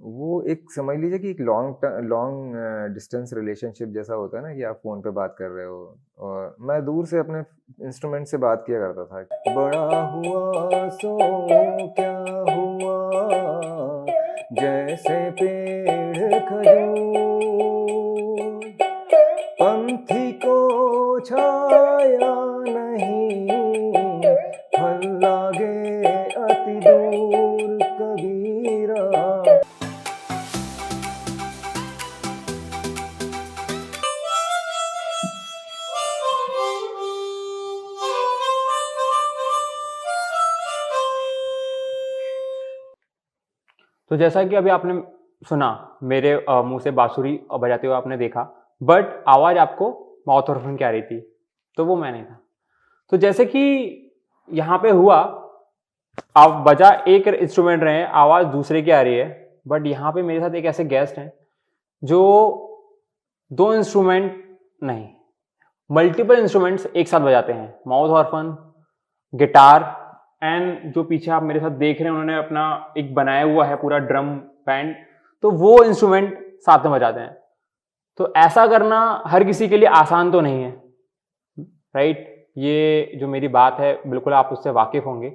वो एक समझ लीजिए कि एक लॉन्ग डिस्टेंस रिलेशनशिप जैसा होता है ना, कि आप फ़ोन पे बात कर रहे हो और मैं दूर से अपने इंस्ट्रूमेंट से बात किया करता था। बड़ा हुआ सो क्या हुआ, जैसे पेड़ खजूर, पंथी को छाया नहीं, फल लागे अति दूर कबीरा। तो जैसा कि अभी आपने सुना, मेरे मुँह से बाँसुरी बजाते हुए आपने देखा, बट आवाज़ आपको माउथ ऑर्गन की आ रही थी, तो वो मैं नहीं था। तो जैसे कि यहाँ पे हुआ, आप बजा एक इंस्ट्रूमेंट रहे हैं, आवाज़ दूसरे की आ रही है, बट यहाँ पे मेरे साथ एक ऐसे गेस्ट हैं, जो 2 इंस्ट्रूमेंट नहीं, मल्टीपल इंस्ट्रूमेंट्स एक साथ बजाते हैं। माउथ ऑर्गन, गिटार एंड जो पीछे आप मेरे साथ देख रहे हैं, उन्होंने अपना एक बनाया हुआ है पूरा ड्रम बैंड, तो वो इंस्ट्रूमेंट साथ में बजाते हैं। तो ऐसा करना हर किसी के लिए आसान तो नहीं है, राइट? ये जो मेरी बात है, बिल्कुल आप उससे वाकिफ होंगे।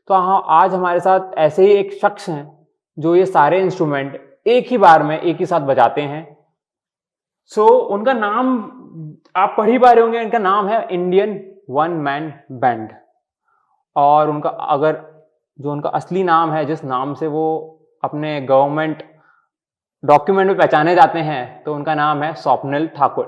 तो हाँ, आज हमारे साथ ऐसे ही एक शख्स हैं जो ये सारे इंस्ट्रूमेंट एक ही बार में एक ही साथ बजाते हैं। सो उनका नाम आप पढ़ ही पा रहे होंगे, इनका नाम है इंडियन वन मैन बैंड। और उनका अगर जो उनका असली नाम है, जिस नाम से वो अपने गवर्नमेंट डॉक्यूमेंट में पहचाने जाते हैं, तो उनका नाम है स्वप्निल ठाकुर।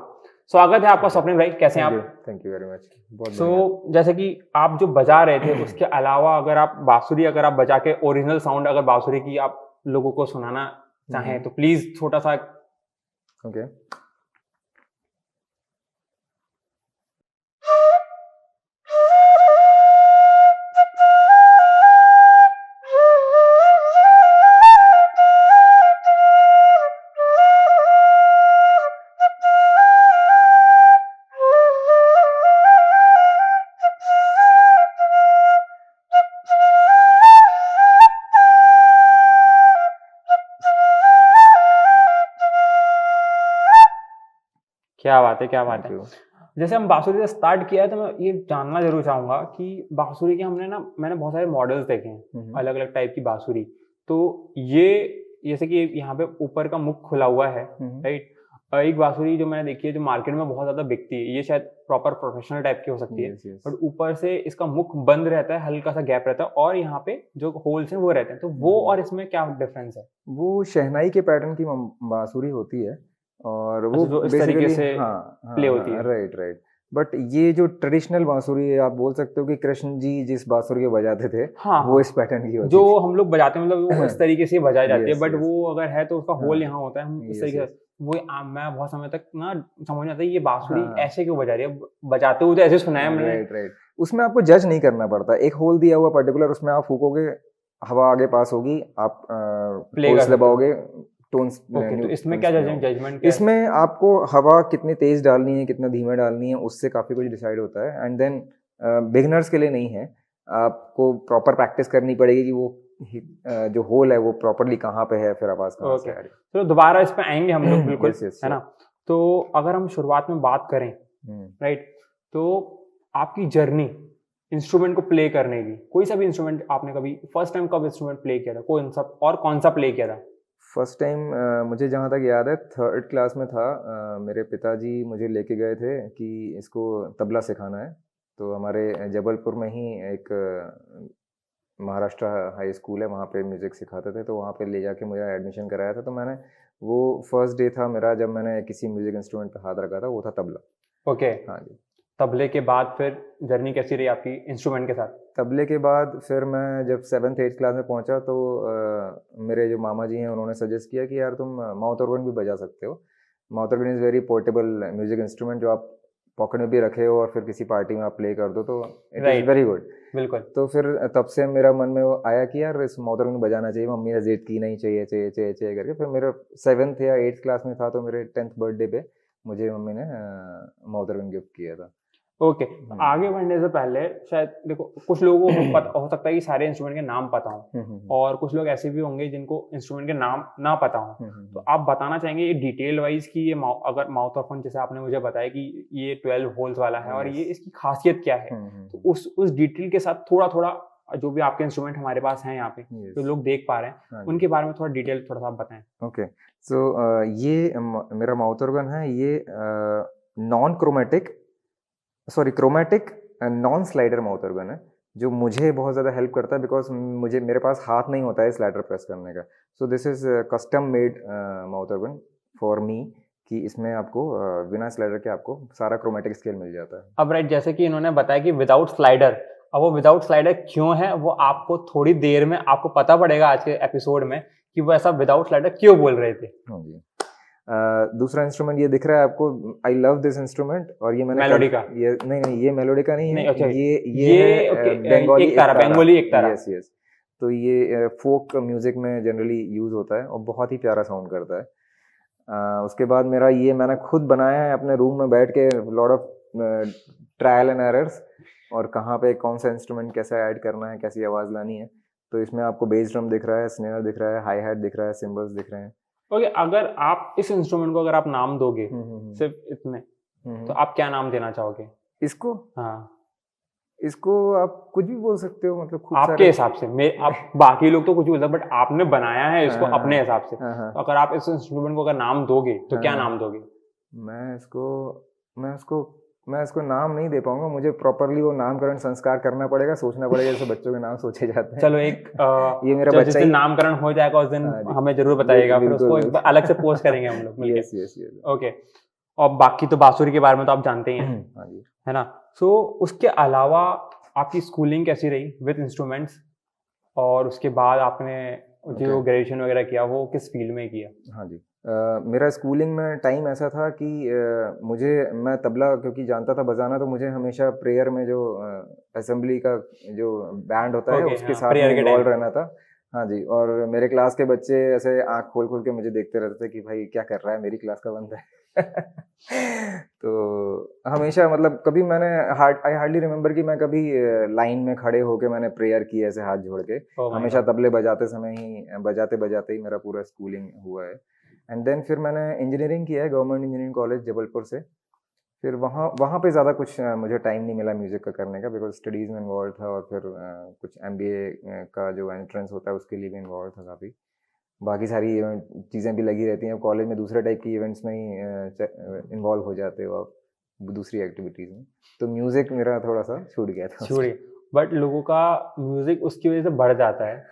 स्वागत है आपका स्वप्निल भाई, कैसे हैं आप? थैंक यू वेरी मच, बहुत सो बढ़िया। जैसे कि आप जो बजा रहे थे, उसके अलावा अगर आप बांसुरी अगर आप बजा के ओरिजिनल साउंड अगर बांसुरी की आप लोगों को सुनाना चाहें, तो प्लीज छोटा सा। ओके। क्या बात है, क्या बात थैंक है। यू। जैसे हम बांसुरी से स्टार्ट किया है, तो मैं ये जानना जरूर चाहूंगा कि बांसुरी के मैंने बहुत सारे मॉडल्स देखे हैं, अलग अलग टाइप की बांसुरी। तो ये जैसे कि यहाँ पे ऊपर का मुख खुला हुआ है, राइट? एक बांसुरी जो मैंने देखी है, जो मार्केट में बहुत ज्यादा बिकती है, ये शायद प्रॉपर प्रोफेशनल टाइप की हो सकती है, यस, यस। बट ऊपर से इसका मुख बंद रहता है, हल्का सा गैप रहता है, और यहाँ पे जो होल्स हैं वो रहते हैं। तो वो और इसमें क्या डिफरेंस है? वो शहनाई के पैटर्न की बांसुरी होती है और वो अच्छा, जो इस तरीके बेसिकली से हाँ प्ले हाँ होती हाँ, है। Right right. बट ये जो ट्रेडिशनल बांसुरी है, आप बोल सकते हो कि कृष्ण जी जिस बांसुरी को बजाते थे, हाँ वो हाँ, इस पैटर्न की जो होती थी। हम लोग बजाते हैं, मतलब वो इस तरीके से बजाई जाती है, यस बट यस। वो अगर है तो उसका हाँ। होल यहाँ होता है, हम इस यस तरीके से यस। वो मैं बहुत समय तक ना समझ नहीं आता ये बांसुरी हाँ ऐसे क्यों बजा रही है, बजाते हुए तो ऐसे सुना है हाँ, मैंने। Right right. उसमें आपको जज नहीं करना पड़ता, एक होल दिया हुआ पर्टिकुलर, उसमें आप फूकोगे, हवा आगे पास होगी, आप प्ले कर होल्स सकते हो। दबाओगे, टोन्स ओके, न्यू तो इसमें टोन्स क्या में होगा। जजमेंट क्या है? इसमें आपको हवा कितनी तेज डालनी है, कितना धीमे डालनी है, उससे काफी कुछ डिसाइड होता है। एंड देन बिगनर्स के लिए नहीं है, आपको प्रॉपर प्रैक्टिस करनी पड़ेगी कि वो जो होल है वो प्रॉपरली कहाँ पे है, फिर आवाज कहाँ से ओके, आ रही तो दोबारा इस पे आएंगे हम लोग, है। बिल्कुल, यस यस है ना? श्योर। तो अगर हम शुरुआत में बात करें, राइट, तो आपकी जर्नी इंस्ट्रूमेंट को प्ले करने की, कोई सा भी इंस्ट्रूमेंट आपने कभी फर्स्ट टाइम कब इंस्ट्रूमेंट प्ले किया था, कौन सा और कौन सा प्ले किया था? फर्स्ट टाइम मुझे जहाँ तक याद है, थर्ड क्लास में था। मेरे पिताजी मुझे लेके गए थे कि इसको तबला सिखाना है। तो हमारे जबलपुर में ही एक महाराष्ट्र हाई स्कूल है, वहाँ पे म्यूज़िक सिखाते थे, तो वहाँ पे ले जाके मुझे एडमिशन कराया था। तो मैंने वो फर्स्ट डे था मेरा जब मैंने किसी म्यूज़िक इंस्ट्रूमेंट पे हाथ रखा था, वो था तबला। ओके, हाँ जी। तबले के बाद फिर जर्नी कैसी रही आपकी इंस्ट्रूमेंट के साथ? तबले के बाद फिर मैं जब 7th 8th क्लास में पहुंचा, तो मेरे जो मामा जी हैं उन्होंने सजेस्ट किया कि यार तुम माउथ ऑर्गन भी बजा सकते हो। Mouth organ is very portable music instrument, जो आप पॉकेट में भी रखे हो और फिर किसी पार्टी में आप प्ले कर दो, तो it is right, very good. बिल्कुल। तो फिर तब से मेरा मन में वो आया कि यार इस माउथ ऑर्गन बजाना चाहिए। मम्मी ने जिद की, नहीं चाहिए चाहिए चाहिए चाहिए करके। फिर मेरा 7th या 8th क्लास में था, तो मेरे 10th बर्थडे पे मुझे मम्मी ने माउथ ऑर्गन गिफ्ट किया था। ओके, तो आगे बढ़ने से पहले शायद देखो कुछ लोगों को पता हो सकता है कि सारे इंस्ट्रूमेंट के नाम पता हो, और कुछ लोग ऐसे भी होंगे जिनको इंस्ट्रूमेंट के नाम ना पता हो। तो आप बताना चाहेंगे ये डिटेल वाइज कि ये अगर माउथ ऑर्गन, जैसे आपने मुझे बताया कि ये 12 होल्स वाला है और ये इसकी खासियत क्या है, तो उस डिटेल के साथ थोड़ा थोड़ा जो भी आपके इंस्ट्रूमेंट हमारे पास हैं यहाँ पे जो लोग देख पा रहे हैं उनके बारे में थोड़ा डिटेल थोड़ा सा आप बताएं। ओके, सो ये मेरा माउथ ऑर्गन है, ये non chromatic chromatic non slider mouth organ है, जो मुझे बहुत ज़्यादा हेल्प करता है बिकॉज मेरे पास हाथ नहीं होता है स्लाइडर प्रेस करने का। So this is custom made mouth organ for me, कि इसमें आपको बिना स्लाइडर के आपको सारा क्रोमेटिक स्केल मिल जाता है। अब राइट, जैसे कि इन्होंने बताया कि विदाउट स्लाइडर, अब वो विदाउट स्लाइडर क्यों है वो आपको थोड़ी देर में आपको पता पड़ेगा आज के एपिसोड में कि वो ऐसा विदाउट स्लाइडर क्यों बोल रहे थे। हाँ जी। दूसरा इंस्ट्रूमेंट ये दिख रहा है आपको, आई लव दिस इंस्ट्रूमेंट, और ये मैंने मेलोडी का? ये नहीं, ये मेलोडी का नहीं है, अच्छा, ये है बंगाली एक तारा। Yes yes. तो ये फोक म्यूजिक में जनरली यूज होता है और बहुत ही प्यारा साउंड करता है। उसके बाद मेरा ये मैंने खुद बनाया है अपने रूम में बैठ के, lot of trial and errors, और कहाँ पे कौन सा इंस्ट्रूमेंट कैसे ऐड करना है, कैसी आवाज़ लानी है। तो इसमें आपको बेस ड्रम दिख रहा है, स्नेयर दिख रहा है, हाई हैट दिख रहा है, सिम्बल्स दिख रहे हैं। ओके, अगर आप इस इंस्ट्रूमेंट को अगर आप नाम दोगे सिर्फ इतने, तो आप क्या नाम देना चाहोगे इसको? हाँ, इसको आप कुछ भी बोल सकते हो, मतलब खूब आपके हिसाब से। आप बाकी लोग तो कुछ भी बोलते हैं, बट आपने बनाया है इसको अपने हिसाब से, तो अगर आप इस इंस्ट्रूमेंट को अगर नाम दोगे तो क्या नाम दोगे? मैं इसको नाम नहीं दे पाऊंगा, मुझे प्रॉपरली वो नामकरण संस्कार करना पड़ेगा, सोचना पड़ेगा जैसे बच्चों के नाम सोचे जाते हैं। चलो एक ये मेरा जिस दिन नामकरण हो जाएगा उस दिन हमें जरूर बताइएगा, फिर उसको एक अलग से पोस्ट करेंगे हम लोग मिलके। Yes yes yes. ओके, और बाकी तो बांसुरी के बारे में तो आप जानते ही हैं, हाँ जी, है ना। सो उसके अलावा आपकी स्कूलिंग कैसी रही विद इंस्ट्रूमेंट्स, और उसके बाद आपने जो ग्रेजुएशन वगैरह किया वो किस फील्ड में किया? हाँ जी, मेरा स्कूलिंग में टाइम ऐसा था कि मैं तबला क्योंकि जानता था बजाना, तो मुझे हमेशा प्रेयर में जो असेंबली का जो बैंड होता है उसके साथ में इन्वॉल्व रहना था। हाँ जी, और मेरे क्लास के बच्चे ऐसे आंख खोल खोल के मुझे देखते रहते थे कि भाई क्या कर रहा है, मेरी क्लास का बंदा है। तो हमेशा मतलब कभी मैंने आई हार्डली रिमेम्बर कि मैं कभी लाइन में खड़े होके मैंने प्रेयर की ऐसे हाथ जोड़ के। हमेशा तबले बजाते समय ही बजाते ही मेरा पूरा स्कूलिंग हुआ है। एंड देन फिर मैंने इंजीनियरिंग किया है गवर्नमेंट इंजीनियरिंग कॉलेज जबलपुर से। फिर वहाँ पे ज़्यादा कुछ मुझे टाइम नहीं मिला म्यूज़िक का करने का, बिकॉज स्टडीज़ में इन्वॉल्व था, और फिर कुछ MBA का जो एंट्रेंस होता है उसके लिए भी इन्वॉल्व था काफ़ी। बाकी सारी इवेंट चीज़ें भी लगी रहती हैं, अब कॉलेज में दूसरे टाइप की इवेंट्स में ही इन्वॉल्व हो जाते हो आप दूसरी एक्टिविटीज़ में। तो म्यूज़िक मेरा थोड़ा सा छूट गया था। बट लोगों का म्यूजिक उसकी वजह से बढ़ जाता है।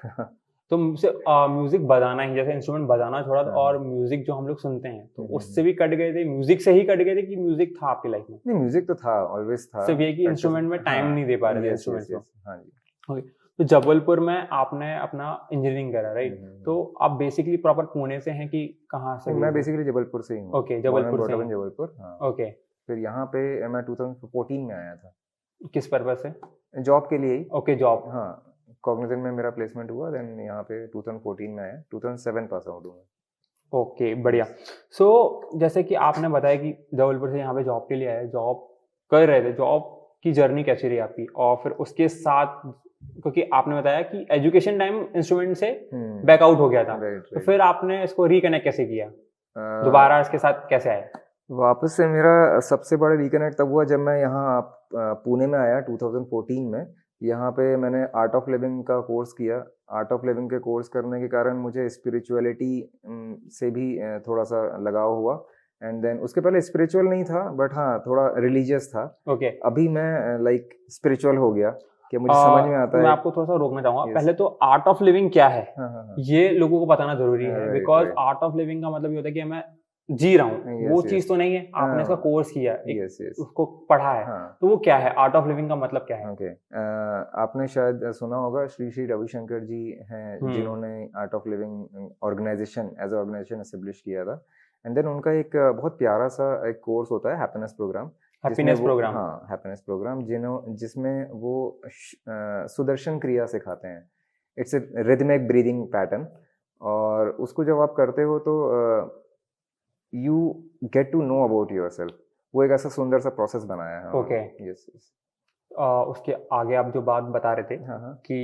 तो मुझसे म्यूजिक बजाना ही, जैसे इंस्ट्रूमेंट बजाना छोड़ा और म्यूजिक जो हम लोग सुनते हैं तो उससे भी कट गए थे, म्यूजिक से ही कट गए थे कि म्यूजिक था आपकी लाइफ में? नहीं, म्यूजिक तो था, ऑलवेज था, सिर्फ ये कि इंस्ट्रूमेंट में टाइम नहीं दे पा रहे थे इंस्ट्रूमेंट को। हाँ जी। तो जबलपुर में आपने अपना इंजीनियरिंग करा, राइट? तो आप बेसिकली प्रॉपर पुणे से हैं कि कहाँ से? मैं बेसिकली जबलपुर से ही हूँ। ओके, जबलपुर से। जबलपुर, हाँ। ओके, फिर यहाँ पे मैं 2014 में आया था। किस पर्पस से? जॉब के लिए ही। Okay, job. हाँ, कॉग्निजेंट में मेरा प्लेसमेंट हुआ, देन यहाँ पे 2014 में आया, 2007 पास आउट हूँ मैं। ओके, बढ़िया। सो जैसे कि आपने बताया कि जबलपुर से यहाँ पे जॉब के लिए आए, जॉब कर रहे थे, जॉब की जर्नी कैसी रही आपकी? और फिर उसके साथ क्योंकि आपने बताया कि एजुकेशन टाइम इंस्ट्रूमेंट से बैकआउट हो गया था, तो फिर आपने इसको रिकनेक्ट कैसे किया, दोबारा इसके साथ कैसे आए? वापस से मेरा सबसे बड़ा रिकनेक्ट तब हुआ जब मैं यहाँ पुणे में आया 2014 में। यहाँ पे मैंने आर्ट ऑफ लिविंग का कोर्स किया। आर्ट ऑफ लिविंग के कोर्स करने के कारण मुझे स्पिरिचुअलिटी से भी थोड़ा सा लगाव हुआ। एंड देन उसके पहले स्पिरिचुअल नहीं था, बट हाँ थोड़ा रिलीजियस था। ओके, अभी मैं लाइक स्पिरिचुअल हो गया कि मुझे समझ में आता है। मैं आपको थोड़ा सा रोकना चाहूंगा, पहले तो आर्ट ऑफ लिविंग क्या है ये लोगों को बताना जरूरी है, बिकॉज आर्ट ऑफ लिविंग का मतलब ये होता है कि मैं जी रहा हूँ, वो चीज तो नहीं है। आपने इसका कोर्स किया, उसको पढ़ा है, तो वो क्या है? आर्ट ऑफ लिविंग का मतलब क्या है? ओके, आपने शायद सुना होगा श्री श्री रविशंकर जी हैं जिन्होंने Art of Living organization as organization establish किया था। एंड देन उनका एक बहुत प्यारा सा एक कोर्स होता है हैप्पीनेस प्रोग्राम। हाँ, हैप्पीनेस प्रोग्राम जिसमें वो सुदर्शन क्रिया सिखाते हैं। It's a rhythmic breathing pattern, और उसको जब आप करते हो तो you get to know about yourself. वो एक ऐसा सुंदर सा प्रोसेस बनाया है। ओके। Yes yes. उसके आगे आप जो बात बता रहे थे हाँ हाँ। कि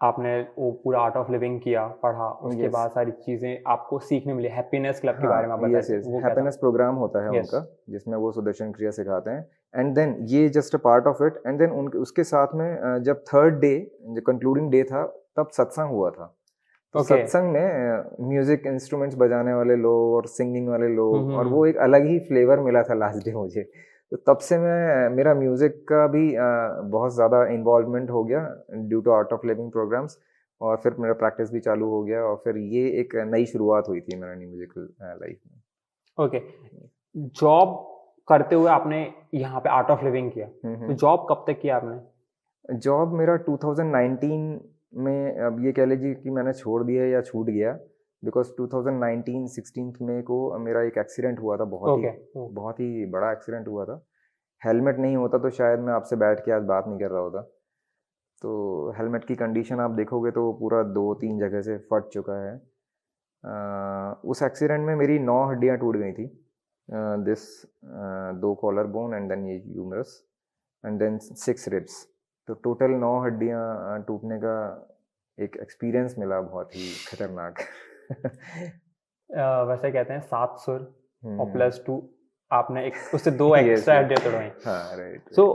आपने वो पूरा आर्ट ऑफ लिविंग किया, पढ़ा, उसके यस। बाद सारी चीज़ें आपको सीखने मिली। हैप्पीनेस क्लब के बारे में आप हाँ बता यस रहे थे, यस, वो क्या था? हैप्पीनेस प्रोग्राम होता है यस। उनका, जिसमें वो सुदर्शन क्रिया सिखाते हैं। एंड देन ये just a part of it. And then उनके उसके साथ में जब थर्ड डे, जो कंक्लूडिंग डे था, तब सत्संग हुआ था। तो ओके। सत्संग में म्यूजिक इंस्ट्रूमेंट्स बजाने वाले लोग और सिंगिंग वाले लोग, और वो हम्म। एक अलग ही फ्लेवर मिला था लास्ट डे मुझे। तो तब से मैं मेरा म्यूजिक का भी बहुत ज़्यादा इन्वॉल्वमेंट हो गया due to Art of Living programs. और फिर मेरा प्रैक्टिस भी चालू हो गया, और फिर ये एक नई शुरुआत हुई थी मेरा म्यूजिकल लाइफ में। ओके। जॉब करते हुए आपने यहाँ पे आर्ट ऑफ लिविंग किया, तो जॉब कब तक किया आपने? जॉब मेरा 2019 में, अब ये कह लीजिए कि मैंने छोड़ दिया या छूट गया, बिकॉज 2019 16 में को मेरा एक एक्सीडेंट हुआ था, ओके। बहुत ही बड़ा एक्सीडेंट हुआ था। हेलमेट नहीं होता तो शायद मैं आपसे बैठ के आज बात नहीं कर रहा होता। तो हेलमेट की कंडीशन आप देखोगे तो पूरा 2-3 जगह से फट चुका है। उस एक्सीडेंट में मेरी 9 हड्डियाँ टूट गई थी। This 2 collar bone and then ये ह्यूमरस एंड देन 6 रिब्स। तो टोटल 9 हड्डियाँ टूटने का एक एक्सपीरियंस मिला, बहुत ही खतरनाक। वैसे कहते हैं 7 सुर और हम्म। +2, आपने एक उससे 2 यस एक्स्ट्रा यस। हड्डियाँ तोड़वाई। हाँ राइट। सो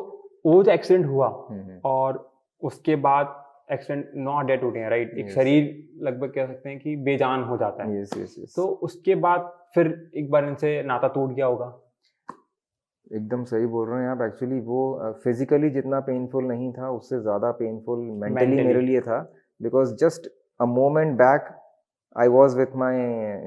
वो जो एक्सीडेंट हुआ हम्म। और उसके बाद एक्सीडेंट 9 हड्डियाँ टूटी हैं, राइट? एक Yes. शरीर लगभग कह सकते हैं कि बेजान हो जाता है। Yes yes yes. तो उसके बाद फिर एक बार इनसे नाता टूट गया होगा। एकदम सही बोल रहे हैं आप। एक्चुअली वो फिजिकली जितना पेनफुल नहीं था, उससे ज़्यादा पेनफुल मेंटली मेरे लिए था। Because just a moment back I was with my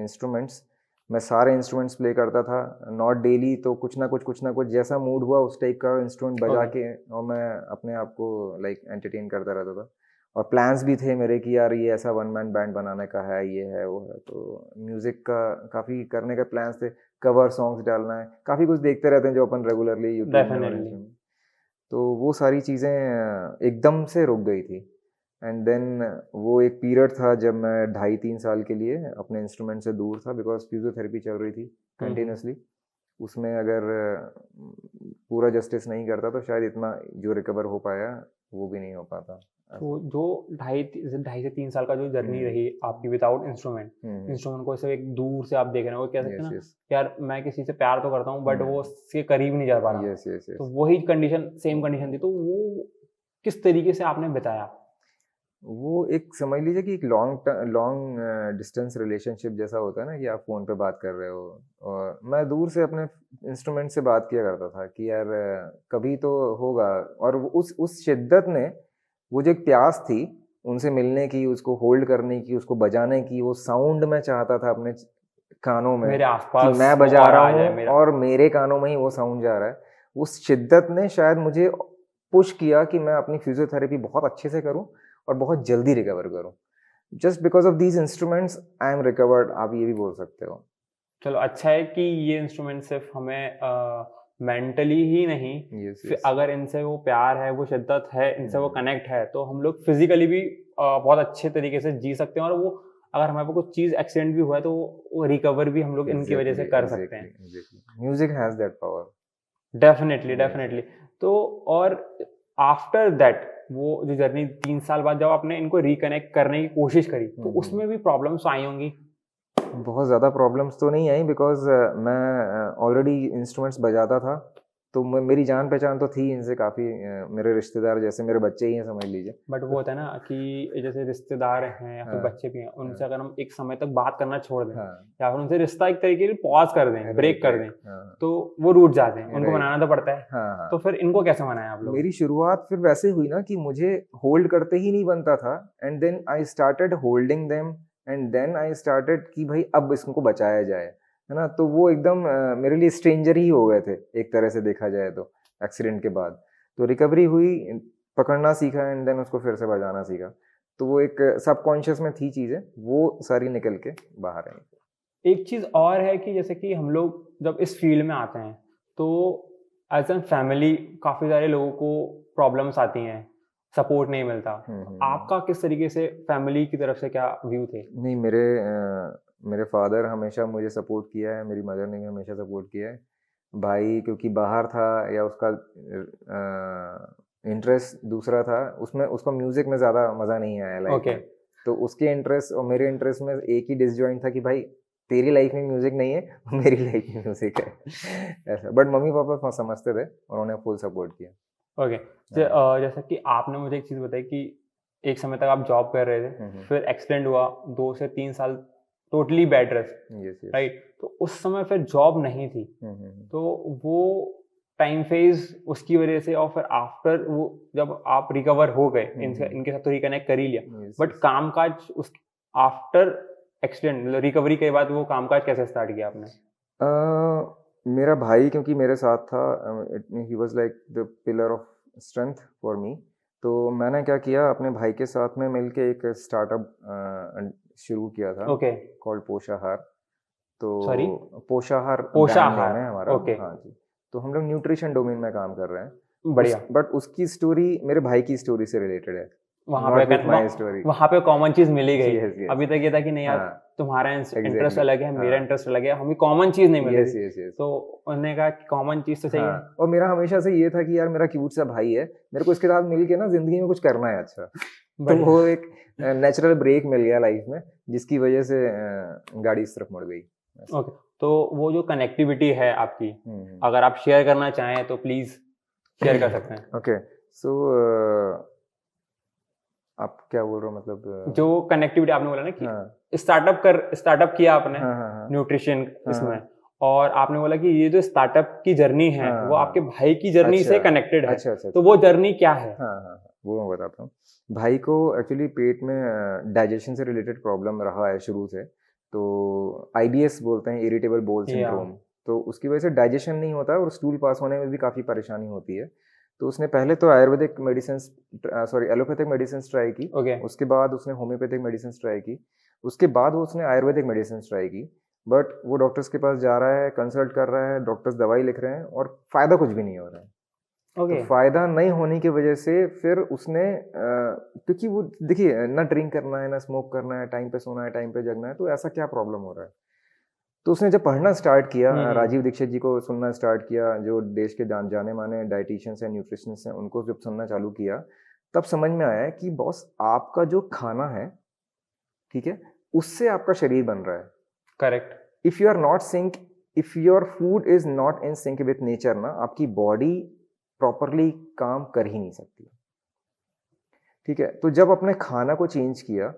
instruments. मैं सारे इंस्ट्रूमेंट्स प्ले करता था, नॉट डेली तो कुछ ना कुछ जैसा मूड हुआ उस टाइप का इंस्ट्रूमेंट बजा के, और मैं अपने आप को लाइक एंटरटेन करता रहता था। और प्लान्स भी थे मेरे कि यार ये ऐसा वन मैन बैंड बनाने का है, ये है वो है। तो म्यूज़िक का काफ़ी करने के प्लान्स थे, कवर सॉन्ग्स डालना है, काफ़ी कुछ देखते रहते हैं जो अपन रेगुलरली यूट्यूब में और डेफिनेटली। इसमें। तो वो सारी चीज़ें एकदम से रुक गई थी। एंड देन वो एक पीरियड था जब मैं 2.5-3 साल के लिए अपने इंस्ट्रूमेंट से दूर था, बिकॉज फिजियोथेरेपी चल रही थी कंटिन्यूसली। उसमें अगर पूरा जस्टिस नहीं करता तो शायद इतना जो रिकवर हो पाया वो भी नहीं हो पाता। तो जो 2.5 से 3 साल का जो जर्नी रही आपकी विदाउट इंस्ट्रूमेंट को सिर्फ एक दूर से आप देख रहे हो, कह सकते हैं ना, यार मैं किसी से प्यार तो करता हूँ बट वो उसके करीब नहीं जा पा रहा। Yes yes yes. तो वही कंडीशन, सेम कंडीशन थी, तो वो किस तरीके से आपने बताया? वो एक समझ लीजिए कि एक लॉन्ग डिस्टेंस रिलेशनशिप जैसा होता है ना, कि आप फ़ोन पे बात कर रहे हो, और मैं दूर से अपने इंस्ट्रूमेंट से बात किया करता था कि यार कभी तो होगा। और उस शिद्दत ने, वो जो एक प्यास थी उनसे मिलने की, उसको होल्ड करने की, उसको बजाने की, वो साउंड मैं चाहता था अपने कानों में मेरे कि आसपास मैं वो बजा और रहा आ जाए हूँ मेरा। और मेरे कानों में ही वो साउंड जा रहा है। उस शिद्दत ने शायद मुझे पुश किया कि मैं अपनी फिजियोथेरेपी बहुत अच्छे से करूँ और बहुत जल्दी रिकवर करूँ। Just because of these instruments I am recovered, आप ये भी बोल सकते हो। चलो अच्छा है कि ये इंस्ट्रूमेंट सिर्फ हमें मेंटली ही नहीं, यस फिर यस। अगर इनसे वो प्यार है, वो शिद्दत है, इनसे वो हम्म। कनेक्ट है, तो हम लोग फिजिकली भी बहुत अच्छे तरीके से जी सकते हैं। और वो अगर हमारे को कुछ चीज़ एक्सीडेंट भी हुआ है तो वो रिकवर भी हम लोग इनकी वजह से कर सकते हैं। Music has that power. Definitely yes. Definitely. तो और आफ्टर दैट वो जो जर्नी 3 साल बाद जब आपने इनको रिकनेक्ट करने की कोशिश करी, तो उसमें भी प्रॉब्लम्स आई होंगी? बहुत ज़्यादा प्रॉब्लम्स तो नहीं आई, बिकॉज मैं ऑलरेडी इंस्ट्रूमेंट्स बजाता था। तो मेरी जान पहचान तो थी इनसे काफ़ी, मेरे रिश्तेदार जैसे मेरे बच्चे ही हैं समझ लीजिए। बट वो होता है ना कि जैसे रिश्तेदार हैं या फिर हाँ बच्चे भी हैं, उनसे अगर हम एक समय तक बात करना छोड़ दें हाँ या फिर उनसे रिश्ता एक तरीके से पॉज कर दें, ब्रेक कर दें, हाँ तो वो रूठ जाते हैं, उनको राइट। मनाना तो पड़ता है। हाँ हाँ। तो फिर इनको कैसे मनाया आप लोग? मेरी शुरुआत फिर वैसे हुई ना कि मुझे होल्ड करते ही नहीं बनता था, and then I started holding them, and then I started कि भाई अब इसको बचाया जाए, है ना। तो वो एकदम मेरे लिए स्ट्रेंजर ही हो गए थे एक तरह से देखा जाए तो, एक्सीडेंट के बाद। तो रिकवरी हुई, पकड़ना सीखा, एंड देन उसको फिर से बजाना सीखा। तो वो एक सबकॉन्शियस में थी चीज़ें, वो सारी निकल के बाहर आई। एक चीज़ और है कि जैसे कि हम लोग जब इस फील्ड में आते हैं तो एज एन फैमिली काफ़ी सारे लोगों को प्रॉब्लम्स आती हैं, सपोर्ट नहीं मिलता। आपका किस तरीके से फैमिली की तरफ से क्या व्यू थे? नहीं, मेरे फादर हमेशा मुझे सपोर्ट किया है, मेरी मदर ने भी हमेशा सपोर्ट किया है। भाई क्योंकि बाहर था या उसका इंटरेस्ट दूसरा था, उसमें उसको म्यूजिक में ज़्यादा मज़ा नहीं आया लाइफ ओके में। तो उसके इंटरेस्ट और मेरे इंटरेस्ट में एक ही डिसजॉइंट था कि भाई तेरी लाइफ में म्यूजिक नहीं है, मेरी लाइफ में म्यूजिक है। ऐसा, बट मम्मी पापा समझते थे और उन्होंने फुल सपोर्ट किया। ओके। जैसा कि आपने मुझे एक चीज़ बताई कि एक समय तक आप जॉब कर रहे थे, फिर एक्सीडेंट हुआ, 2 से 3 साल totally bed rest, yes yes. Right? तो उस समय फिर जॉब नहीं थी, तो वो टाइम फेज उसकी वजह से, और फिर आफ्टर वो जब आप रिकवर हो गए, इनके साथ तो रिकनेक्ट कर ही लिया, Yes, बट yes. कामकाज उस आफ्टर एक्सीडेंट मतलब रिकवरी के बाद वो कामकाज कैसे स्टार्ट किया आपने? मेरा भाई क्योंकि मेरे साथ था, he was like the pillar of strength for me. तो मैंने क्या किया, अपने भाई के साथ में मिलके एक स्टार्टअप शुरू किया था ओके। कॉल्ड पोषाहार। तो सॉरी? पोषाहार ब्रांड पोषाहार, नेम है हमारा। ओके। हाँ जी। तो हम लोग न्यूट्रिशन डोमेन में काम कर रहे हैं। बढ़िया। बट उसकी स्टोरी मेरे भाई की स्टोरी से रिलेटेड है, वहाँ नॉट पे विथ माई स्टोरी। वहाँ पे कॉमन चीज मिल ही गई। Yes yes. अभी तक ये था कि नहीं यार, हाँ तुम्हारा इंटरेस्ट एग्जैक्टली। अलग है, मेरा हाँ इंटरेस्ट अलग है, हमें कॉमन चीज नहीं मिल रही यस थी, यस यस। तो उन्होंने कहा कि कॉमन चीज तो चाहिए। हाँ, और मेरा हमेशा से ये था कि यार मेरा क्यूट सा भाई है, मेरे को इसके साथ मिल के ना जिंदगी में कुछ करना है अच्छा। तो बढ़िया। वो एक नेचुरल ब्रेक मिल गया लाइफ में, जिसकी वजह से गाड़ी इस तरफ मुड़ गई। ओके, तो वो जो कनेक्टिविटी है आपकी, हम्म। अगर आप शेयर करना चाहें तो प्लीज शेयर कर सकते हैं। ओके सो आप क्या बोल रहे हो, मतलब जो कनेक्टिविटी आपने बोला ना कि हाँ स्टार्टअप किया आपने हाँ हाँ हाँ न्यूट्रिशन हाँ इसमें, हाँ और आपने बोला कि ये जो स्टार्टअप की जर्नी है हाँ वो हाँ। आपके भाई की जर्नी से अच्छा कनेक्टेड है, अच्छा अच्छा तो वो जर्नी क्या है? हाँ हाँ हाँ, वो मैं बताता हूँ। भाई को एक्चुअली पेट में डाइजेशन से रिलेटेड प्रॉब्लम रहा है शुरू से। तो IBS बोलते हैं, इरिटेबल बोल या सिंड्रोम। तो उसकी वजह से डाइजेशन नहीं होता है और स्टूल पास होने में भी काफ़ी परेशानी होती है। तो उसने पहले तो Ayurvedic medicine, sorry allopathic medicine try की। ओके। उसके बाद उसने होम्योपैथिक मेडिसिन ट्राई की। उसके बाद वो उसने आयुर्वेदिक मेडिसिन ट्राई की। बट वो डॉक्टर्स के पास जा रहा है, कंसल्ट कर रहा है, डॉक्टर्स दवाई लिख रहे हैं और फ़ायदा कुछ भी नहीं हो रहा है। तो ओके। फ़ायदा नहीं होने की वजह से फिर उसने क्योंकि वो देखिए ना, ड्रिंक करना है ना स्मोक करना है, टाइम पे सोना है टाइम पे जगना है, तो ऐसा क्या प्रॉब्लम हो रहा है। तो उसने जब पढ़ना स्टार्ट किया, राजीव दीक्षित जी को सुनना स्टार्ट किया, जो देश के जाने माने डाइटिशियंस हैं, न्यूट्रिशनिस्ट हैं, उनको जब सुनना चालू किया, तब समझ में आया कि बॉस आपका जो खाना है, ठीक है, उससे आपका शरीर बन रहा है। Correct. If you are not sync, if your food is not in sync with nature ना, आपकी बॉडी प्रॉपरली काम कर ही नहीं सकती। ठीक है, तो जब अपने खाना को चेंज किया,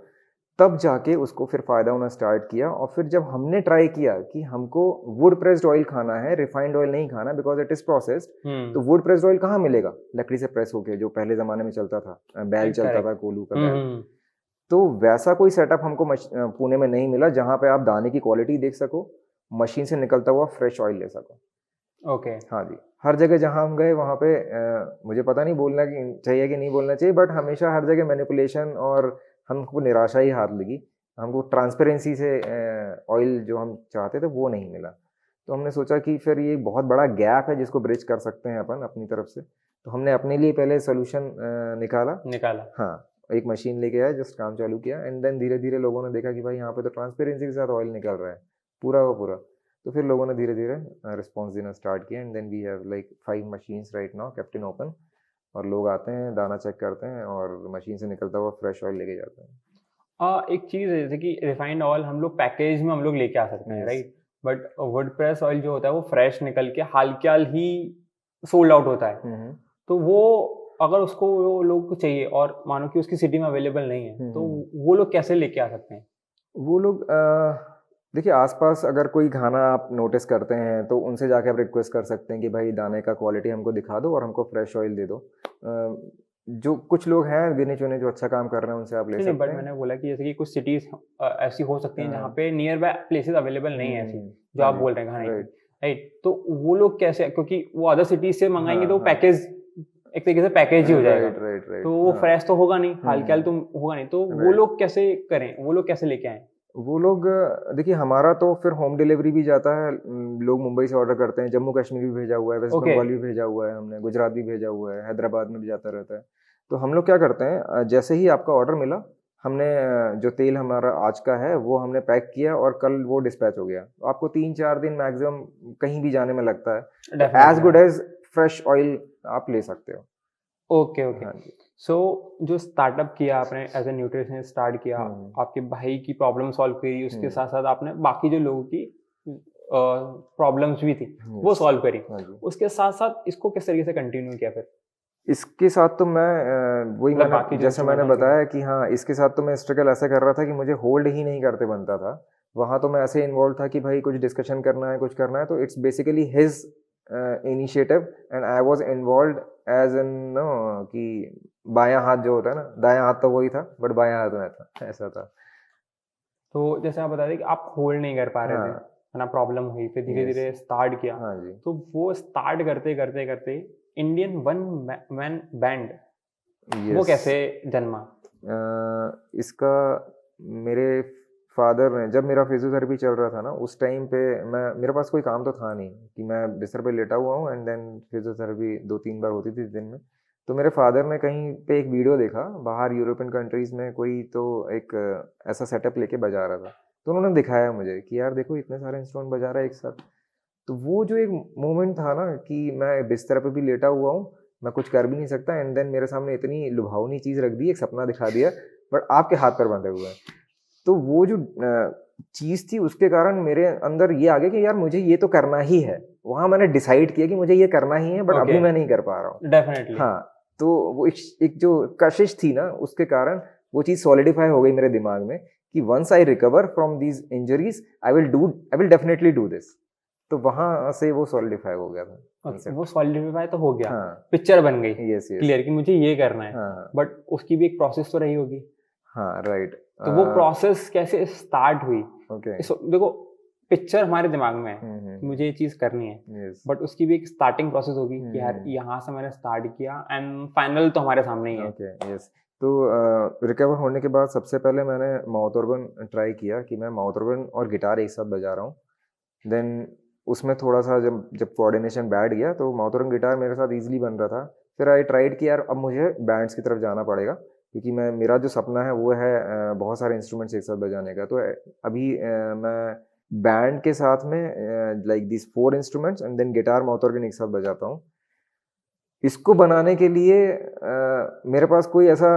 तब जाके उसको फिर फायदा होना स्टार्ट किया। और फिर जब हमने ट्राई किया कि हमको वुड प्रेस्ड ऑयल खाना है, रिफाइंड ऑयल नहीं खाना बिकॉज इट इज प्रोसेस्ड, तो वुड प्रेस्ड ऑयल कहाँ मिलेगा, लकड़ी से प्रेस होके, जो पहले जमाने में चलता था, बैल चलता था, कोलू का बैल। तो वैसा कोई सेटअप हमको पुणे में नहीं मिला जहाँ पे आप दाने की क्वालिटी देख सको, मशीन से निकलता हुआ फ्रेश ऑयल ले सको। ओके। हाँ जी, हर जगह जहाँ हम गए वहाँ पे मुझे पता नहीं बोलना चाहिए कि नहीं बोलना चाहिए, बट हमेशा हर जगह मैनिपुलेशन और हमको निराशा ही हाथ लगी। हमको ट्रांसपेरेंसी से ऑयल जो हम चाहते थे वो नहीं मिला। तो हमने सोचा कि फिर ये बहुत बड़ा गैप है जिसको ब्रिज कर सकते हैं अपन अपनी तरफ से। तो हमने अपने लिए पहले सोल्यूशन निकाला। हाँ, एक मशीन लेके आए, जस्ट काम चालू किया, एंड देन धीरे धीरे लोगों ने देखा कि भाई यहाँ पे तो ट्रांसपेरेंसी के साथ ऑयल निकल रहा है पूरा का पूरा। तो फिर लोगों ने धीरे धीरे रिस्पॉन्स देना स्टार्ट किया, and then we have like 5 machines right now kept in open. और लोग आते हैं, दाना चेक करते हैं और मशीन से निकलता हुआ फ्रेश ऑयल लेके जाते हैं। एक चीज है जैसे कि रिफाइंड ऑयल हम लोग पैकेज में हम लोग लेके आ सकते हैं, Yes. Right? But would press oil जो होता है वो फ्रेश निकल के हाल के हाल ही सोल्ड आउट होता है। तो वो अगर उसको वो लोग को चाहिए और मानो कि उसकी सिटी में अवेलेबल नहीं है, तो वो लोग कैसे लेके आ सकते हैं? वो लोग देखिए, आसपास अगर कोई खाना आप नोटिस करते हैं तो उनसे जाके आप रिक्वेस्ट कर सकते हैं कि भाई दाने का क्वालिटी हमको दिखा दो और हमको फ्रेश ऑयल दे दो। जो कुछ लोग हैं गिने चुने जो अच्छा काम कर रहे हैं, उनसे आप ले नहीं, सकते बट हैं। मैंने बोला कि जैसे कि कुछ सिटीज ऐसी हो सकती हैं जहाँ हाँ। पे नियर बाय प्लेसेस अवेलेबल नहीं है ऐसी, जो हाँ आप जी, बोल रहे हैं खाने की, राइट। राइट? तो वो लोग कैसे, क्योंकि वो अदर सिटीज से मंगाएंगे हाँ तो वो हाँ पैकेज एक तरीके से पैकेज ही हो जाएगा, राइट राइट राइट। तो वो हाँ फ्रेश तो होगा नहीं, हाल के हाल हम्म, तो होगा नहीं, तो वो राइट। लोग कैसे करें, वो लोग कैसे लेके आए? वो लोग देखिए, हमारा तो फिर होम डिलीवरी भी जाता है। लोग मुंबई से ऑर्डर करते हैं, जम्मू कश्मीर भी भेजा हुआ है, वेस्ट ओके। बंगाल भी भेजा हुआ है हमने, गुजरात भी भेजा हुआ है, हैदराबाद में भी जाता रहता है। तो हम लोग क्या करते हैं, जैसे ही आपका ऑर्डर मिला, हमने जो तेल हमारा आज का है वो हमने पैक किया और कल वो डिस्पैच हो गया। तो आपको 3-4 दिन मैक्सिमम कहीं भी जाने में लगता है, तो as definitely good as fresh oil आप ले सकते हो। ओके ओके हाँ जी। सो जो स्टार्टअप किया आपने एज ए न्यूट्रिशनिस्ट स्टार्ट किया, आपके भाई की प्रॉब्लम सॉल्व करी, उसके साथ साथ आपने बाकी जो लोगों की प्रॉब्लम्स भी थी वो Yes. सॉल्व करी, हाँ जी। उसके साथ साथ इसको किस तरीके से कंटिन्यू किया फिर? इसके साथ तो मैं वही मतलब मैंने बाकी जो जैसे मैंने इंस्ट्रूमेंटल बताया कि हाँ, इसके साथ तो मैं स्ट्रगल ऐसा कर रहा था कि मुझे होल्ड ही नहीं करते बनता था। वहाँ तो मैं ऐसे इन्वॉल्व था कि भाई कुछ डिस्कशन करना है, कुछ करना है, तो it's basically his initiative and I was involved as in no कि बायां हाथ जो होता है ना, दायां हाथ तो वही था बट बायां हाथ में था, ऐसा था। तो जैसे आप बता रहे कि आप होल्ड नहीं कर पा रहे थे, हाँ। है ना, प्रॉब्लम हुई, फिर धीरे यस। धीरे स्टार्ट किया, हाँ जी। तो वो स्टार्ट करते करते करते इंडियन वन मैन बैंड वो यस। कैसे जन्मा? इसका मेरे फादर ने, जब मेरा फिजियोथेरेपी चल रहा था ना उस टाइम पे, मैं मेरे पास कोई काम तो था नहीं कि मैं बिस्तर पे लेटा हुआ हूँ एंड देन फिजियोथेरेपी 2-3 बार होती थी दिन में। तो मेरे फादर ने कहीं पे एक वीडियो देखा, बाहर यूरोपियन कंट्रीज में कोई तो एक ऐसा सेटअप लेके बजा रहा था, तो उन्होंने दिखाया मुझे कि यार देखो इतने सारे इंस्ट्रूमेंट बजा रहा है एक साथ। तो वो जो एक मोमेंट था ना कि मैं बिस्तर पे भी लेटा हुआ हूँ, मैं कुछ कर भी नहीं सकता एंड देन मेरे सामने इतनी लुभावनी चीज़ रख दी, एक सपना दिखा दिया, बट आपके हाथ पर बंधे हुए हैं। तो वो जो चीज़ थी उसके कारण मेरे अंदर ये आ गया कि यार मुझे ये तो करना ही है। वहाँ मैंने डिसाइड किया कि मुझे ये करना ही है, बट अभी ओके मैं नहीं कर पा रहा हूँ। डेफिनेटली हाँ, तो वो एक जो कशिश थी ना उसके कारण वो चीज़ सॉलिडिफाई हो गई मेरे दिमाग में कि once I recover from these injuries I will definitely do this. तो वहाँ से वो सॉलिडिफाई हो गया था वो concept। सॉलिडिफाई तो हो गया, हाँ। पिक्चर बन गई यस यस। क्लियर कि मुझे ये करना है, हाँ बट उसकी भी एक प्रोसेस तो रही होगी, हाँ राइट। तो वो प्रोसेस कैसे स्टार्ट हुई? ओके। देखो पिक्चर हमारे दिमाग में है कि मुझे हम्म। ये चीज़ करनी है, यस। बट उसकी भी एक स्टार्टिंग प्रोसेस होगी कि यार यहाँ से मैंने स्टार्ट किया एंड फाइनल तो हमारे सामने ही है। ओके। यस। तो रिकवर होने के बाद सबसे पहले मैंने माउथ ऑर्गन ट्राई किया कि मैं माउथ ऑर्गन और गिटार एक साथ बजा रहा हूँ। देन उसमें थोड़ा सा जब जब कोऑर्डिनेशन बैठ गया तो माउथ ऑर्गन गिटार मेरे साथ इजीली बन रहा था। फिर आई ट्राइड कि यार अब मुझे बैंड्स की तरफ जाना पड़ेगा क्योंकि मेरा जो सपना है वो है बहुत सारे इंस्ट्रूमेंट्स एक साथ बजाने का। तो अभी मैं बैंड के साथ में like this 4 instruments and then guitar mouth organ एक साथ बजाता हूँ। इसको बनाने के लिए मेरे पास कोई ऐसा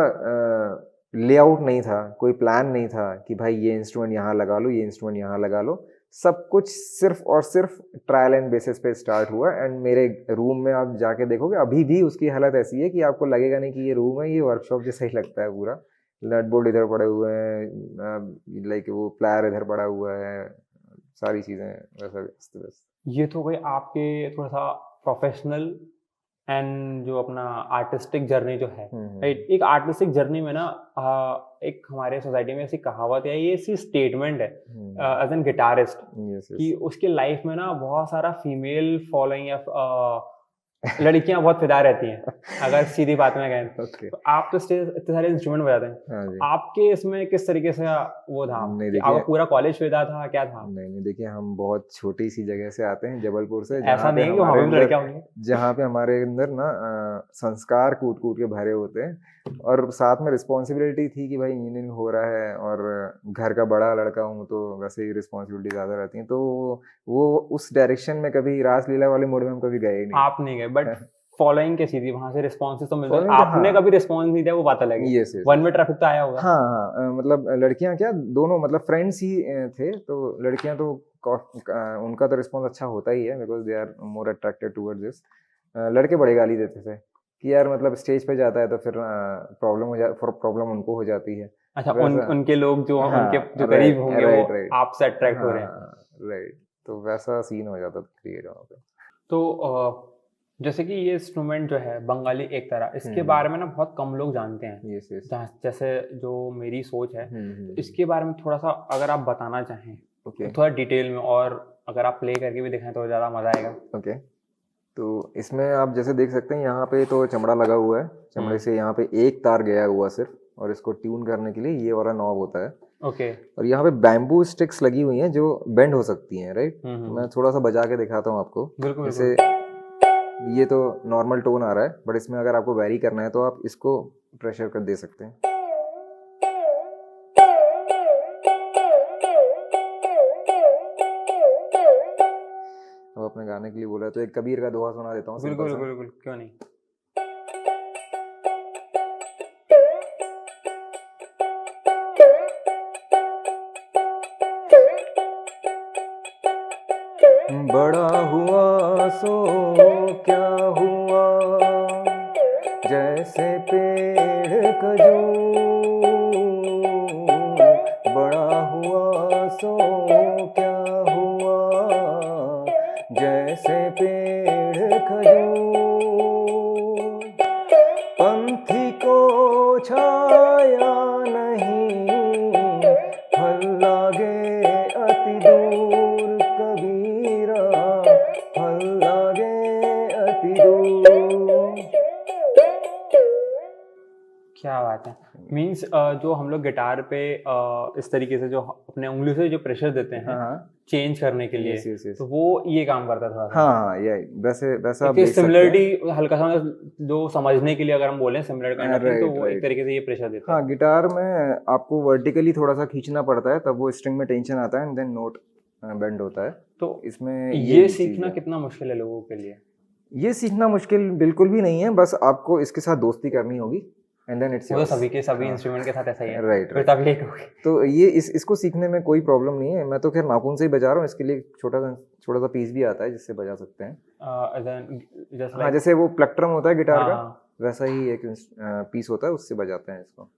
लेआउट नहीं था, कोई प्लान नहीं था कि भाई ये इंस्ट्रूमेंट यहाँ लगा लो, ये इंस्ट्रूमेंट यहाँ लगा लो। सब कुछ सिर्फ और सिर्फ ट्रायल एंड बेसिस पे स्टार्ट हुआ एंड मेरे रूम में आप जाके देखोगे अभी भी उसकी हालत ऐसी है कि आपको लगेगा नहीं कि ये रूम है, ये वर्कशॉप जैसा ही लगता है पूरा। नट बोल्ट इधर पड़े हुए हैं, लाइक वो प्लायर इधर पड़ा हुआ है, सारी चीज़ें वैसा अस्त-व्यस्त। ये तो गई आपके थोड़ा सा प्रोफेशनल एंड जो अपना आर्टिस्टिक जर्नी जो है, राइट? एक आर्टिस्टिक जर्नी में ना एक हमारे सोसाइटी में ऐसी कहावत है, ये ऐसी स्टेटमेंट है एज एन गिटारिस्ट यस कि यस। उसके लाइफ में ना बहुत सारा फीमेल फॉलोइंग या लड़कियां बहुत फिदा रहती हैं, अगर सीधी बात में कहें ओके। तो। आप तो स्टेज इतने सारे इंस्ट्रूमेंट बजाते हैं, हाँ तो जी। आपके इसमें किस तरीके से वो था नहीं कि आपका देखिए, पूरा कॉलेज फिदा था, क्या था? नहीं देखिए, हम बहुत छोटी सी जगह से आते हैं, जबलपुर से, ऐसा नहीं है कि वहां पे भी लड़कियां होंगी। जहाँ पे हमारे अंदर ना संस्कार कूट कूट के भरे होते हैं और साथ में रिस्पॉन्सिबिलिटी थी कि भाई इंजीनियरिंग हो रहा है और घर का बड़ा लड़का हूँ तो वैसे ही रिस्पॉन्सिबिलिटी ज़्यादा रहती हैं, तो वो उस डायरेक्शन में कभी रासलीला वाले मूड में हम कभी गए ही नहीं। आप नहीं गए, बट फॉलोइंग कैसी थी? वहां से रिस्पॉन्सेस तो मिलते हैं, फॉलोइंग तो आपने हाँ। कभी रिस्पॉन्स नहीं दिया वो बात अलग है, yes yes. One way traffic तो आया होगा। हाँ हाँ, मतलब लड़कियां क्या दोनों मतलब फ्रेंड्स ही थे, तो लड़कियां तो उनका तो रिस्पॉन्स अच्छा होता ही है because they are more attracted towards this. लड़के बड़े गाली देते थे कि यार मतलब स्टेज पे जाता है तो फिर प्रॉब्लम उनको हो जाती है अच्छा, वैसा। उनके लोग जो हाँ उनके जो राइट करीब होंगे वो राइट राइट। आपसे अट्रैक्ट हो रहे हैं। हाँ राइट, तो वैसा सीन हो जाता था क्रिएट वहाँ पे। तो जैसे कि ये इंस्ट्रूमेंट जो है बंगाली एक तरह, इसके बारे में ना बहुत कम लोग जानते हैं। Yes yes. जैसे जो मेरी सोच है, तो हम्म। इसके बारे में थोड़ा सा अगर आप बताना चाहें ओके थोड़ा डिटेल में, और अगर आप प्ले करके भी दिखाएं तो ज़्यादा मज़ा आएगा। ओके। तो इसमें आप जैसे देख सकते हैं यहाँ पे तो चमड़ा लगा हुआ है, चमड़े से यहाँ पे एक तार गया हुआ सिर्फ, और इसको ट्यून करने के लिए ये वाला नॉब होता है। ओके। और यहाँ पे बैम्बू स्टिक्स लगी हुई हैं जो बेंड हो सकती हैं, राइट। मैं थोड़ा सा बजा के दिखाता हूँ आपको। बिल्कुल जैसे ये तो नॉर्मल टोन आ रहा है, बट इसमें अगर आपको वैरी करना है तो आप इसको प्रेशर कर दे सकते हैं। आपने गाने के लिए बोला तो एक कबीर का दोहा सुना देता हूँ सिंपल बिल्कुल सा। बिल्कुल बिल्कुल, क्यों नहीं। बड़ा हुआ सो क्या हुआ, जैसे पेड़ खजूर, बड़ा हुआ सो क्या हुआ, जैसे पेड़ खजूर, पंथी को छाया नहीं, फल लागे अति दूर, कबीरा फल लागे अति दूर। क्या बात है। मीन्स जो हम लोग गिटार पे इस तरीके से जो अपने उंगली से जो प्रेशर देते हैं हाँ चेंज करने के लिए, यस यस यस, तो वो ये काम करता है थोड़ा सा। हाँ ये वैसे वैसा आप एक देख सकते हैं। सिमिलरिटी हल्का सा जो समझने के लिए अगर हम बोलें सिमिलर काइंड ऑफ थिंग, तो राइट वो एक राइट। तरीके से ये प्रेशर देता हाँ है। गिटार में आपको वर्टिकली थोड़ा सा खींचना पड़ता है, तब वो स्ट्रिंग में टेंशन आता है एंड देन नोट बेंड होता है। तो इसमें ये चीज़ सीखना है। कितना मुश्किल है लोगों के लिए? ये सीखना मुश्किल बिल्कुल भी नहीं है, बस आपको इसके साथ दोस्ती करनी होगी एंड देन इट्स वो तो योर्स। सभी के सभी हाँ इंस्ट्रूमेंट के साथ ऐसा ही है, राइट फिर राइट। तभी एक होगी। तो ये इसको सीखने में कोई प्रॉब्लम नहीं है। मैं तो खैर नाखून से ही बजा रहा हूँ, इसके लिए एक छोटा सा पीस भी आता है जिससे बजा सकते हैं। जस्ट हाँ लाइक, जैसे वो प्लेक्ट्रम होता है गिटार का, हाँ वैसा ही एक पीस होता है, उससे बजाते हैं इसको,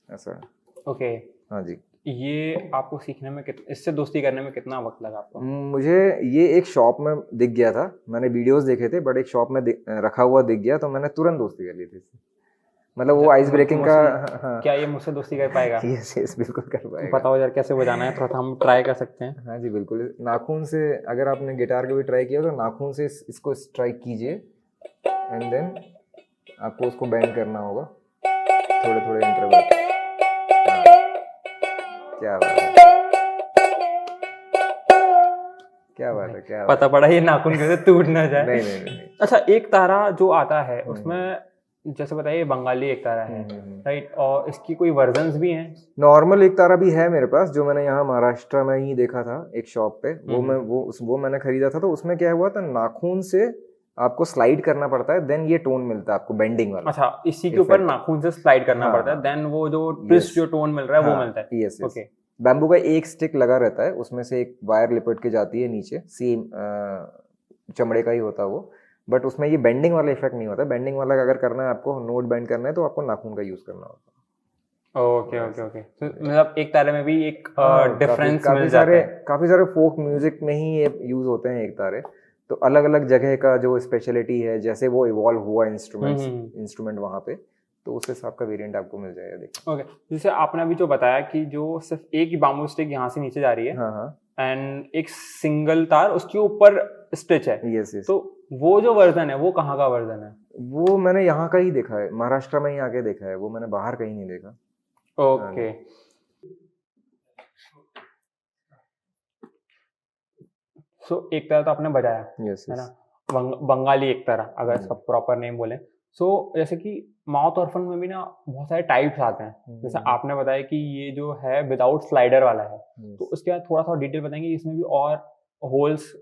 ऐसा है। ओके। हाँ जी। ये आपको सीखने में इससे दोस्ती करने में कितना वक्त लगा आपको? मुझे ये एक शॉप में दिख गया था, मैंने वीडियोस देखे थे, बट एक शॉप में रखा हुआ दिख गया, तो मैंने तुरंत दोस्ती कर ली थी इससे। मतलब वो आइस ब्रेकिंग का। हाँ क्या ये मुझसे दोस्ती कर पाएगा? यस यस बिल्कुल कर पाएगा। बताओ यार कैसे बजाना है, थोड़ा सा हम ट्राई कर सकते हैं। हाँ जी बिल्कुल। नाखून से अगर आपने गिटार का भी ट्राई किया तो नाखून से इसको स्ट्राइक कीजिए एंड देन आपको उसको बेंड करना होगा थोड़े थोड़े इंटरवल। हाँ क्या बात है, क्या बात है, क्या बात पता पड़ा ये नाखून कैसे टूट ना जाए। नहीं नहीं नहीं। अच्छा, एक तारा जो आता है उसमें जैसे बताइए बंगाली एक तारा है, हम्म। राइट, और इसकी कोई वर्जन्स भी हैं? नॉर्मल एक तारा भी है मेरे पास, जो मैंने यहाँ महाराष्ट्र में ही देखा था एक शॉप पे। वो मैंने खरीदा था, तो उसमें क्या हुआ था, नाखून से आपको स्लाइड करना पड़ता है, देन ये टोन मिलता है आपको बेंडिंग वाला। अच्छा, इसी के ऊपर Effect. नाखून से स्लाइड करना हाँ पड़ता है, हाँ देन वो जो ट्विस्ट जो टोन मिल रहा है वो मिलता है। Yes yes. ओके, बैम्बू का एक स्टिक लगा रहता है, उसमें से एक वायर लिपट के जाती है नीचे, सेम चमड़े का ही होता है वो, बट उसमें ये बेंडिंग वाला इफेक्ट नहीं होता। बेंडिंग वाला अगर करना है आपको, नोट बेंड करना है, तो आपको नाखून का यूज करना होता है। Okay okay okay. तो मतलब एक तारे में भी एक हाँ, डिफरेंस मिल जाता है। काफी सारे फोक म्यूजिक में ही ये यूज होते हैं एक तारे। तो अलग अलग जगह का जो स्पेशलिटी है, जैसे वो इवॉल्व हुआ इंस्ट्रूमेंट वहाँ पे, तो उस हिसाब का वेरिएंट आपको मिल जाएगा। देखिए ओके, जैसे आपने अभी जो बताया कि जो सिर्फ एक ही बाम्बू स्टिक यहाँ से नीचे जा रही है, हाँ हाँ एंड एक सिंगल तार उसके ऊपर स्टिच है, यस यस। तो वो जो वर्जन है वो कहाँ का वर्जन है? वो मैंने यहाँ का ही देखा है, महाराष्ट्र में ही आके देखा है वो, मैंने बाहर कहीं नहीं देखा। ओके, सो एक तरह तो आपने बजाया यस है ना, यस। बंगाली एक तरह अगर इसका प्रॉपर नेम बोले। सो जैसे कि माउथ ऑर्फन में भी ना बहुत सारे टाइप्स आते हैं, जैसे आपने बताया कि ये जो है विदाउट स्लाइडर वाला है, तो उसके बाद थोड़ा सा डिटेल बताएंगे इसमें भी और होल्स,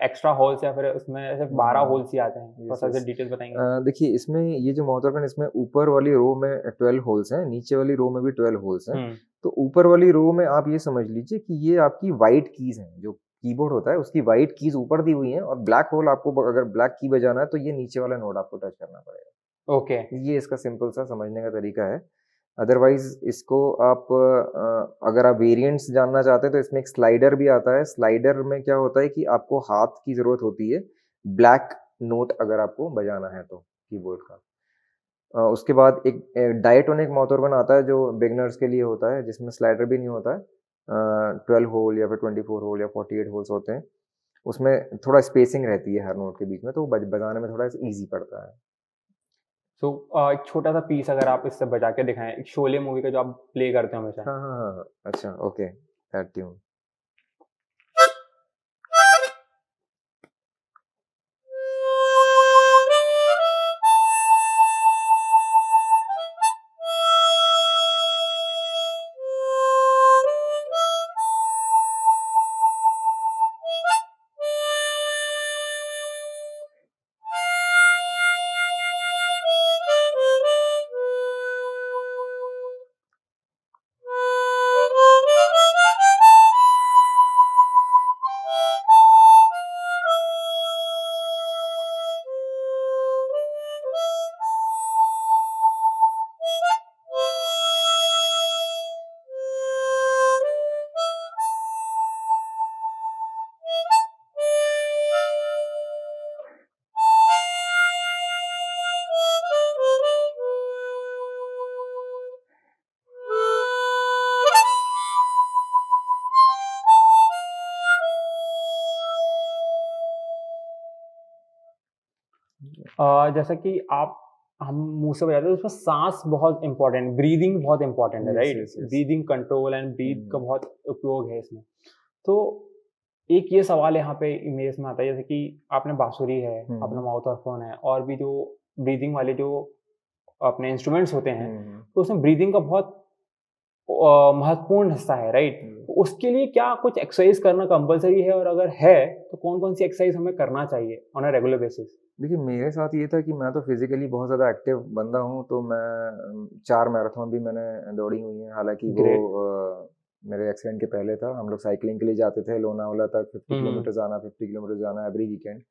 एक्स्ट्रा होल्स, या फिर इसमें सिर्फ 12 होल्स ही आते हैं, थोड़ा सा डिटेल बताएंगे। देखिए इसमें ये जो माउथ ऑर्गन, इसमें ऊपर वाली रो में 12 होल्स हैं, नीचे वाली रो में भी 12 होल्स हैं। तो ऊपर वाली रो में आप ये समझ लीजिए कि ये आपकी वाइट कीज हैं, जो कीबोर्ड होता है उसकी वाइट कीज ऊपर दी हुई हैं, और ब्लैक होल आपको अगर ब्लैक की बजाना है तो ये नीचे वाला नोड आपको टच करना पड़ेगा। ओके, ये इसका सिंपल सा समझने का तरीका है। अदरवाइज इसको आप अगर आप वेरिएंट्स जानना चाहते हैं तो इसमें एक स्लाइडर भी आता है। स्लाइडर में क्या होता है कि आपको हाथ की जरूरत होती है ब्लैक नोट अगर आपको बजाना है तो कीबोर्ड का। उसके बाद एक डायटोनिक माउथ ऑर्गन आता है जो बिगनर्स के लिए होता है, जिसमें स्लाइडर भी नहीं होता है। 12 होल या फिर 24 होल या 48 होल्स होते हैं, उसमें थोड़ा स्पेसिंग रहती है हर नोट के बीच में, तो वो बजाने में थोड़ा ईजी पड़ता है। सो एक छोटा सा पीस अगर आप इससे बजा के दिखाएं, एक शोले मूवी का जो आप प्ले करते हो हमेशा। हाँ हाँ हाँ, अच्छा ओके, दैट ट्यून। जैसा कि आप हम मुंह से बजाते हैं उसमें सांस बहुत इंपॉर्टेंट, ब्रीदिंग बहुत इंपॉर्टेंट है, yes right? Yes yes breathing control and breath का हम्म बहुत उपयोग है इसमें। तो एक ये सवाल यहाँ पे मेरे इसमें आता है, जैसे कि आपने बांसुरी है, अपना हम्म माउथ ऑर्गन है, और भी जो ब्रीदिंग वाले जो अपने इंस्ट्रूमेंट्स होते हैं, हम्म तो उसमें ब्रीदिंग का बहुत महत्वपूर्ण हिस्सा है, राइट? हम्म तो उसके लिए क्या कुछ एक्सरसाइज करना कंपल्सरी है, और अगर है तो कौन-कौन सी एक्सरसाइज हमें करना चाहिए ऑन अ रेगुलर बेसिस? देखिए, मेरे साथ ये था कि मैं तो फिज़िकली बहुत ज़्यादा एक्टिव बंदा हूँ, तो मैं 4 मैराथन भी मैंने दौड़ी हुई हैं। हालाँकि वो ग्रेट। मेरे एक्सीडेंट के पहले था। हम लोग साइक्लिंग के लिए जाते थे लोनावला तक, 50 हुँ, हुँ। किलोमीटर जाना, 50 किलोमीटर जाना एवरी वीकेंड।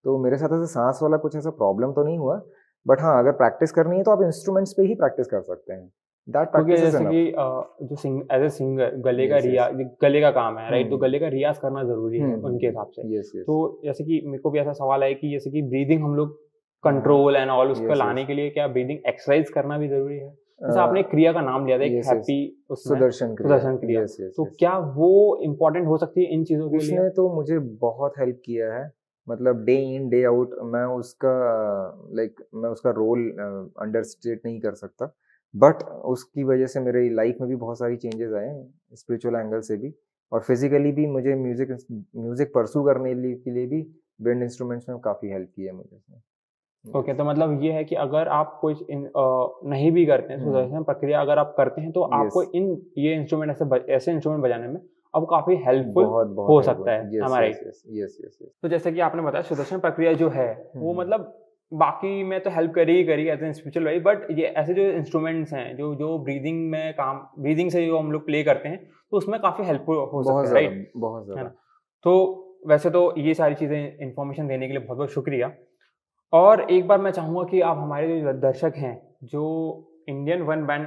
तो मेरे साथ ऐसे साँस वाला कुछ ऐसा प्रॉब्लम तो नहीं हुआ, बट हाँ, अगर प्रैक्टिस करनी है तो आप इंस्ट्रूमेंट्स पे ही प्रैक्टिस कर सकते हैं। दैट क्योंकि प्रैक्टिस इज़ जैसे कि इनफ। जो एज़ अ सिंगर गले का यस, यस। गले का काम है, राइट? तो हुँ, गले का रियाज़ करना ज़रूरी है उनके हिसाब से। Yes, yes. तो जैसे कि मेरे को भी ऐसा सवाल है कि जैसे कि ब्रीदिंग हम लोग हाँ, हाँ। कंट्रोल एंड ऑल उसको यस, लाने यस। के लिए क्या ब्रीदिंग एक्सरसाइज करना भी ज़रूरी है? अ, जैसे आपने एक क्रिया का नाम लिया था, एक यस, यस। हैप्पी उसमें सुदर्शन क्रिया। सुदर्शन क्रिया। यस, यस, तो यस। क्या वो इम्पोर्टेंट हो सकती है इन चीज़ों के लिए? उसने तो मुझे बहुत हेल्प किया है। मतलब डे इन डे आउट मैं उसका मैं उसका रोल अंडरस्टेट नहीं कर सकता। बट उसकी वजह से मेरी लाइफ में भी बहुत सारी चेंजेस आए हैं, स्पिरिचुअल एंगल से भी, और फिजिकली भी मुझे म्यूजिक परस्यू करने के लिए भी विंड इंस्ट्रूमेंट्स में काफ़ी हेल्प की है मुझे उसने। Okay, yes. तो मतलब ये है कि अगर आप कुछ नहीं भी करते हैं, हम्म। सुदर्शन प्रक्रिया अगर आप करते हैं, तो यस। आपको इन ये इंस्ट्रूमेंट ऐसे इंस्ट्रूमेंट बजाने में आपको काफ़ी हेल्पफुल बहुत हो बहुत हेल्प सकता हुआ। है। Um yes, I yes, right? Yes, yes, yes, yes. तो जैसे कि आपने बताया सुदर्शन प्रक्रिया जो है, वो हम्म मतलब बाकी में तो हेल्प करी ही करी as an spiritual wise, but ये ऐसे जो इंस्ट्रूमेंट्स हैं, जो जो ब्रीदिंग से जो हम लोग प्ले करते हैं, तो उसमें काफ़ी हेल्पफुल हो सकते बहुत हैं, ज़्यादा, राइट? बहुत है ज़्यादा। ना? तो वैसे तो ये सारी चीज़ें इन्फॉर्मेशन देने के लिए बहुत-बहुत शुक्रिया। और एक बार मैं चाहूँगा कि आप हमारे जो दर्शक हैं, जो Indian one band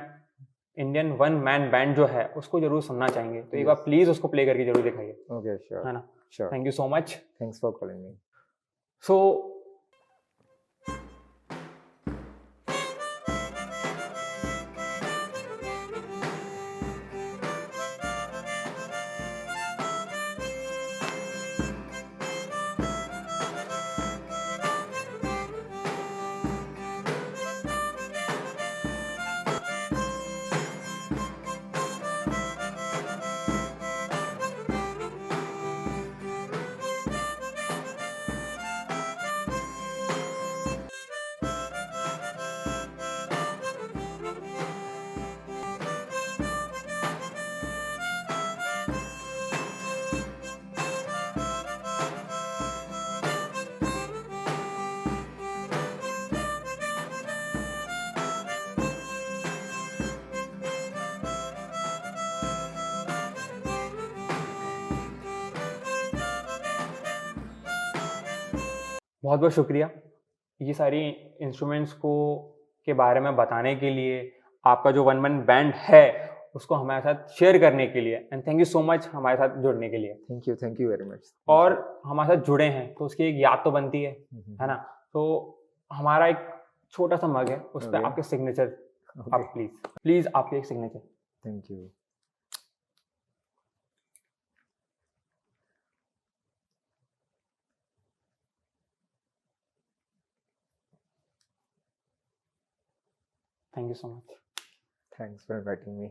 Indian one man band जो है, उसको ज़रूर सुनना चाहेंगे। तो एक बार यस। प्लीज़ उसको प्ले करके ज़रूर दिखाइए, ओके, श्योर, है ना? Sure. Thank you so much. Thanks for calling me. So बहुत-बहुत शुक्रिया। ये सारी इंस्ट्रूमेंट्स को के बारे में बताने के लिए, आपका जो वन मैन बैंड है, उसको हमारे साथ शेयर करने के लिए, and thank you so much हमारे साथ जुड़ने के लिए। Thank you very much. Thank और यू। हमारे साथ जुड़े हैं, तो उसकी एक याद तो बनती है ना? तो हमारा एक छोटा-सा मग है, उस पे ओके, आपके सिग्नेचर ओके। आप प्लीज़ आपके एक signature. Thank you. Thank you so much. Thanks for inviting me.